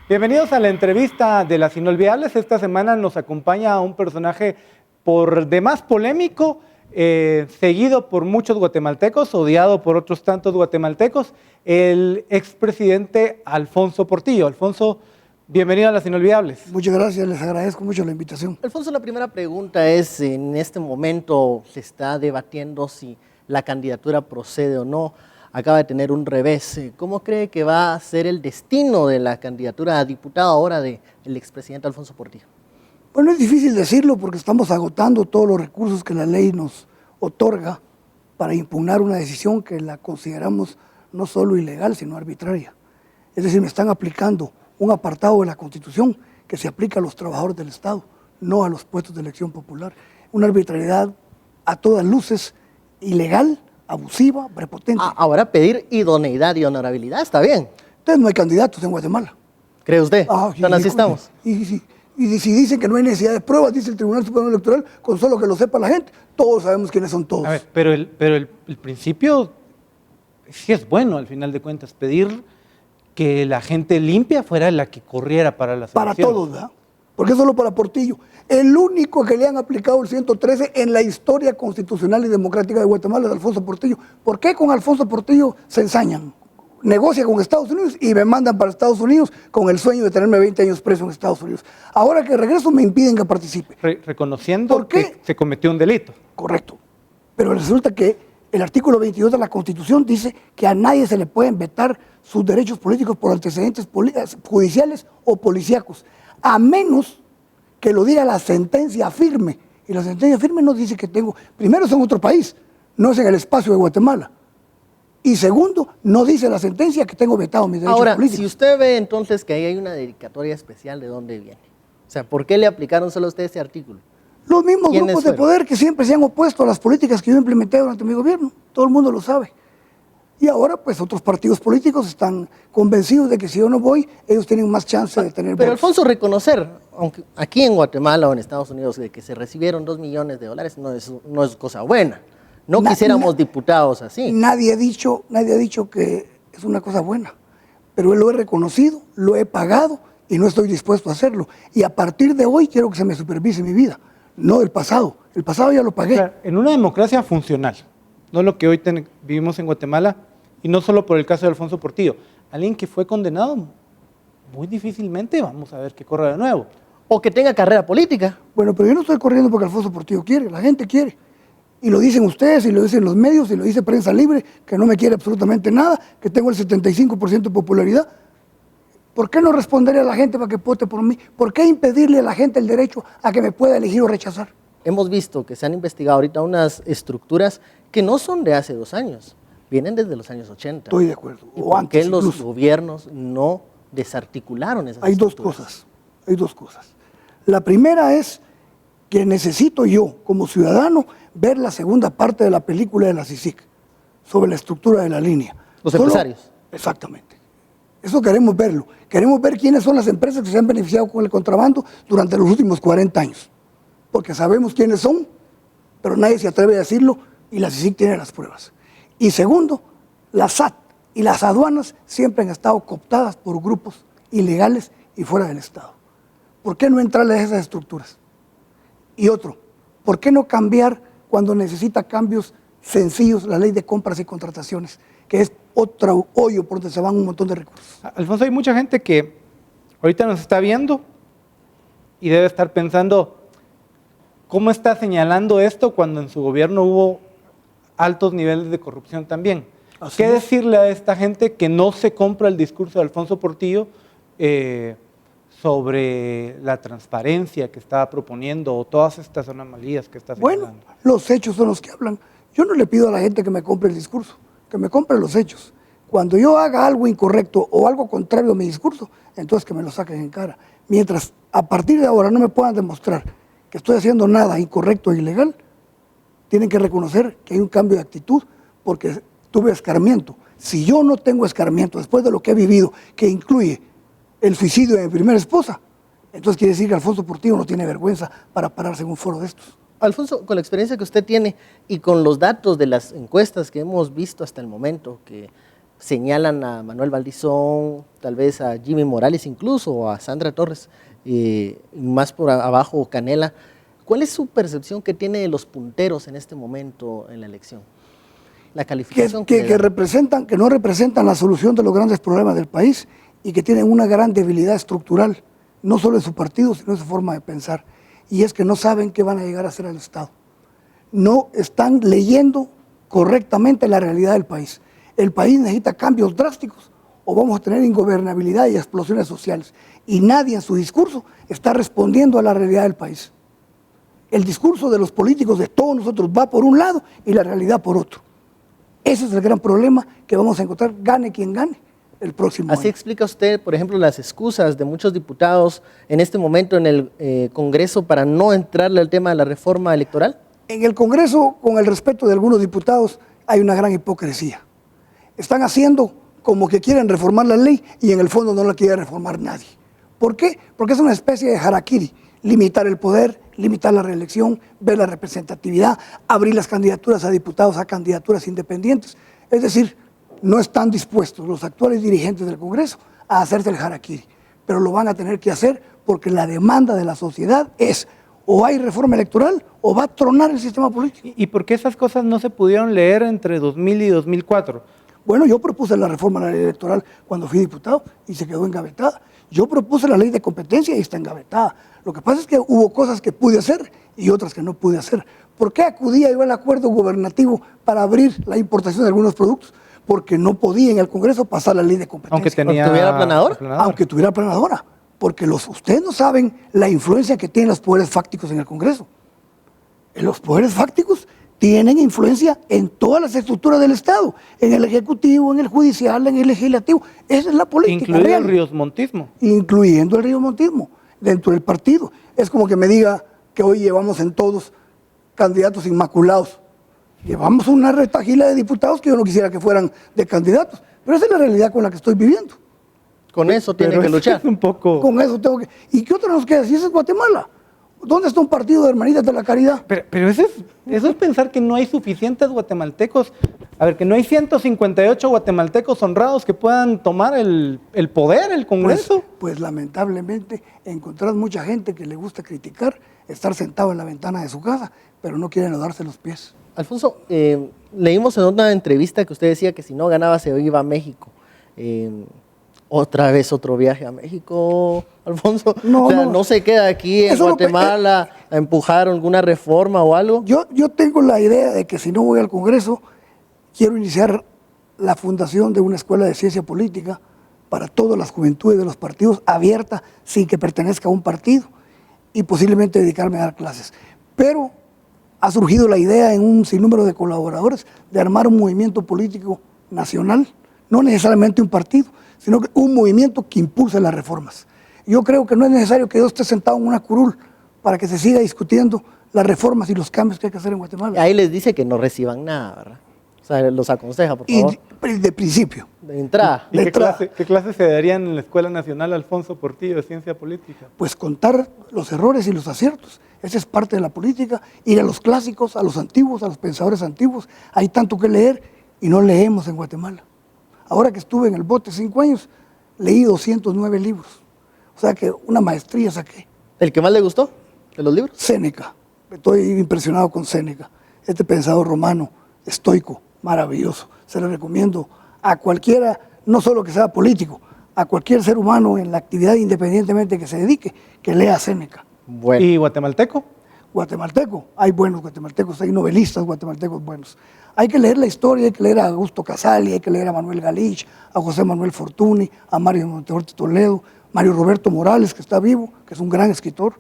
Bienvenidos a la entrevista de Las Inolvidables. Esta semana nos acompaña un personaje por demás polémico, seguido por muchos guatemaltecos, odiado por otros tantos guatemaltecos, el expresidente Alfonso Portillo. Alfonso, bienvenido a Las Inolvidables. Muchas gracias, les agradezco mucho la invitación. Alfonso, la primera pregunta es, en este momento se está debatiendo si la candidatura procede o no. Acaba de tener un revés. ¿Cómo cree que va a ser el destino de la candidatura a diputado ahora del expresidente Alfonso Portillo? Bueno, es difícil decirlo porque estamos agotando todos los recursos que la ley nos otorga para impugnar una decisión que la consideramos no solo ilegal, sino arbitraria. Es decir, me están aplicando un apartado de la Constitución que se aplica a los trabajadores del Estado, no a los puestos de elección popular. Una arbitrariedad a todas luces ilegal, abusiva, prepotente. Ahora pedir idoneidad y honorabilidad está bien. Entonces no hay candidatos en Guatemala. ¿Cree usted? Así estamos. Y si dicen que no hay necesidad de pruebas, dice el Tribunal Supremo Electoral, con solo que lo sepa la gente, todos sabemos quiénes son todos. A ver, pero el principio sí es bueno, al final de cuentas, pedir que la gente limpia fuera la que corriera para las elecciones. Para todos, ¿verdad? Porque es solo para Portillo. El único que le han aplicado el 113 en la historia constitucional y democrática de Guatemala es Alfonso Portillo. ¿Por qué con Alfonso Portillo se ensañan? Negocia con Estados Unidos y me mandan para Estados Unidos con el sueño de tenerme 20 años preso en Estados Unidos. Ahora que regreso me impiden que participe. Reconociendo que se cometió un delito. Correcto. Pero resulta que el artículo 22 de la Constitución dice que a nadie se le pueden vetar sus derechos políticos por antecedentes judiciales o policíacos, a menos que lo diga la sentencia firme. Y la sentencia firme no dice que tengo, primero es en otro país, no es en el espacio de Guatemala. Y segundo, no dice la sentencia que tengo vetado mis derechos políticos. Ahora, si usted ve entonces que ahí hay una dedicatoria especial, ¿de dónde viene? O sea, ¿por qué le aplicaron solo a usted ese artículo? Los mismos grupos de poder que siempre se han opuesto a las políticas que yo implementé durante mi gobierno. Todo el mundo lo sabe. Y ahora, pues, otros partidos políticos están convencidos de que si yo no voy, ellos tienen más chance de tener Pero votos. Alfonso, reconocer, aunque aquí en Guatemala o en Estados Unidos, de que se recibieron $2 millones no es cosa buena. No quisiéramos diputados así. Nadie ha dicho que es una cosa buena, pero lo he reconocido, lo he pagado y no estoy dispuesto a hacerlo. Y a partir de hoy quiero que se me supervise mi vida, no el pasado. El pasado ya lo pagué. Claro, en una democracia funcional, no lo que hoy vivimos en Guatemala, y no solo por el caso de Alfonso Portillo, alguien que fue condenado, muy difícilmente vamos a ver que corra de nuevo. O que tenga carrera política. Bueno, pero yo no estoy corriendo porque Alfonso Portillo quiere, la gente quiere. Y lo dicen ustedes, y lo dicen los medios, y lo dice Prensa Libre, que no me quiere absolutamente nada, que tengo el 75% de popularidad. ¿Por qué no responderle a la gente para que vote por mí? ¿Por qué impedirle a la gente el derecho a que me pueda elegir o rechazar? Hemos visto que se han investigado ahorita unas estructuras que no son de hace 2 años, vienen desde los años 80. Estoy de acuerdo. ¿Y por qué los gobiernos no desarticularon esas estructuras? Hay dos cosas. La primera es que necesito yo, como ciudadano, ver la segunda parte de la película de la CICIG sobre la estructura de la línea. Los empresarios. Exactamente. Eso queremos verlo. Queremos ver quiénes son las empresas que se han beneficiado con el contrabando durante los últimos 40 años. Porque sabemos quiénes son, pero nadie se atreve a decirlo y la CICIG tiene las pruebas. Y segundo, la SAT y las aduanas siempre han estado cooptadas por grupos ilegales y fuera del Estado. ¿Por qué no entrarle a esas estructuras? Y otro, ¿por qué no cambiar cuando necesita cambios sencillos la ley de compras y contrataciones, que es otro hoyo por donde se van un montón de recursos? Alfonso, hay mucha gente que ahorita nos está viendo y debe estar pensando, ¿cómo está señalando esto cuando en su gobierno hubo altos niveles de corrupción también? ¿Qué decirle a esta gente que no se compra el discurso de Alfonso Portillo sobre la transparencia que estaba proponiendo o todas estas anomalías que está señalando? Bueno, los hechos son los que hablan. Yo no le pido a la gente que me compre el discurso, que me compre los hechos. Cuando yo haga algo incorrecto o algo contrario a mi discurso, entonces que me lo saquen en cara. Mientras a partir de ahora no me puedan demostrar que estoy haciendo nada incorrecto e ilegal, tienen que reconocer que hay un cambio de actitud porque tuve escarmiento. Si yo no tengo escarmiento después de lo que he vivido, que incluye el suicidio de mi primera esposa, entonces quiere decir que Alfonso Portillo no tiene vergüenza para pararse en un foro de estos. Alfonso, con la experiencia que usted tiene y con los datos de las encuestas que hemos visto hasta el momento, que señalan a Manuel Valdizón, tal vez a Jimmy Morales incluso, o a Sandra Torres, más por abajo Canela. ¿Cuál es su percepción que tiene de los punteros en este momento en la elección? La calificación que no representan la solución de los grandes problemas del país y que tienen una gran debilidad estructural, no solo en su partido, sino en su forma de pensar. Y es que no saben qué van a llegar a hacer al Estado. No están leyendo correctamente la realidad del país. El país necesita cambios drásticos o vamos a tener ingobernabilidad y explosiones sociales. Y nadie en su discurso está respondiendo a la realidad del país. El discurso de los políticos de todos nosotros va por un lado y la realidad por otro. Ese es el gran problema que vamos a encontrar, gane quien gane el próximo año. Así explica usted, por ejemplo, las excusas de muchos diputados en este momento en el Congreso para no entrarle al tema de la reforma electoral. En el Congreso, con el respeto de algunos diputados, hay una gran hipocresía. Están haciendo como que quieren reformar la ley y en el fondo no la quiere reformar nadie. ¿Por qué? Porque es una especie de harakiri, limitar el poder, limitar la reelección, ver la representatividad, abrir las candidaturas a diputados a candidaturas independientes. Es decir, no están dispuestos los actuales dirigentes del Congreso a hacerse el harakiri, pero lo van a tener que hacer porque la demanda de la sociedad es o hay reforma electoral o va a tronar el sistema político. ¿Y por qué esas cosas no se pudieron leer entre 2000 y 2004? Bueno, yo propuse la reforma de la ley electoral cuando fui diputado y se quedó engavetada. Yo propuse la ley de competencia y está engavetada. Lo que pasa es que hubo cosas que pude hacer y otras que no pude hacer. ¿Por qué acudía yo al acuerdo gubernativo para abrir la importación de algunos productos? Porque no podía en el Congreso pasar la ley de competencia. Aunque tuviera planadora. Aunque tuviera planadora. Porque ustedes no saben la influencia que tienen los poderes fácticos en el Congreso. Los poderes fácticos tienen influencia en todas las estructuras del Estado, en el Ejecutivo, en el Judicial, en el Legislativo. Esa es la política incluido real. el riosmontismo. Incluyendo el riosmontismo dentro del partido. Es como que me diga que hoy llevamos en todos candidatos inmaculados. Llevamos una retahíla de diputados que yo no quisiera que fueran de candidatos, pero esa es la realidad con la que estoy viviendo. Con eso tiene que luchar. Es un poco... Con eso tengo que... ¿Y qué otra nos queda? Si ese es Guatemala. ¿Dónde está un partido de hermanitas de la caridad? Pero eso es pensar que no hay suficientes guatemaltecos. A ver, que no hay 158 guatemaltecos honrados que puedan tomar el poder, el Congreso. Pues lamentablemente encontrás mucha gente que le gusta criticar, estar sentado en la ventana de su casa, pero no quieren darse los pies. Alfonso, leímos en una entrevista que usted decía que si no ganaba se iba a México. Otra vez otro viaje a México, Alfonso. No se queda aquí en Guatemala a empujar alguna reforma o algo. Yo tengo la idea de que si no voy al Congreso, quiero iniciar la fundación de una escuela de ciencia política para todas las juventudes de los partidos, abierta, sin que pertenezca a un partido, y posiblemente dedicarme a dar clases. Pero ha surgido la idea en un sinnúmero de colaboradores de armar un movimiento político nacional, no necesariamente un partido, sino que un movimiento que impulse las reformas. Yo creo que no es necesario que yo esté sentado en una curul para que se siga discutiendo las reformas y los cambios que hay que hacer en Guatemala. Ahí les dice que no reciban nada, ¿verdad? O sea, los aconseja, por favor. Y de principio. De entrada. ¿Y qué clases se darían en la Escuela Nacional Alfonso Portillo de Ciencia Política? Pues contar los errores y los aciertos. Esa es parte de la política. Ir a los clásicos, a los antiguos, a los pensadores antiguos. Hay tanto que leer y no leemos en Guatemala. Ahora que estuve en el bote 5 años, leí 209 libros. O sea que una maestría saqué. ¿El que más le gustó de los libros? Séneca. Estoy impresionado con Séneca. Este pensador romano, estoico, maravilloso. Se lo recomiendo a cualquiera, no solo que sea político, a cualquier ser humano en la actividad independientemente que se dedique, que lea Séneca. Bueno. ¿Y guatemalteco? Guatemalteco, hay buenos guatemaltecos, hay novelistas guatemaltecos buenos. Hay que leer la historia, hay que leer a Augusto Casali, hay que leer a Manuel Galich, a José Manuel Fortuny, a Mario Monteverde Toledo, Mario Roberto Morales, que está vivo, que es un gran escritor.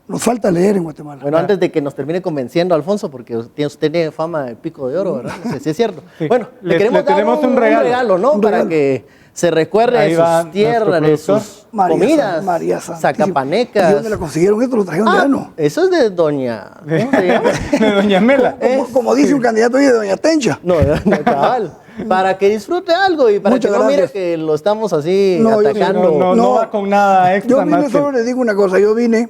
Nos falta leer en Guatemala. Bueno, antes de que nos termine convenciendo, Alfonso, porque usted tiene fama de pico de oro, ¿verdad? No sé si es cierto. Sí. Bueno, le tenemos dar un regalo, ¿no? Para que se recuerde de sus tierras, de sus comidas, María sacapanecas. ¿Y dónde la consiguieron esto? Lo trajeron de ano. Eso es de doña... ¿Cómo se llama? De doña Mela. Como dice un candidato hoy de doña Tencha. No, cabal. Para que disfrute algo y para Muchas que no mire gracias. que lo estamos así No, yo atacando. No va con nada extra. Yo vine, más que- solo les digo una cosa, yo vine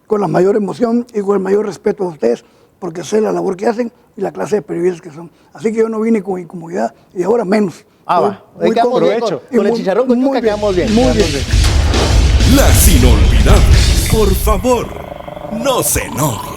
con la mayor emoción y con el mayor respeto a ustedes, porque sé la labor que hacen y la clase de periodistas que son. Así que yo no vine con incomodidad y ahora menos. Va. Muy Quedamos bien provecho. con el chicharrón con yuca, quedamos bien. Muy quedamos bien. bien. Las inolvidables. Por favor, no se enoje.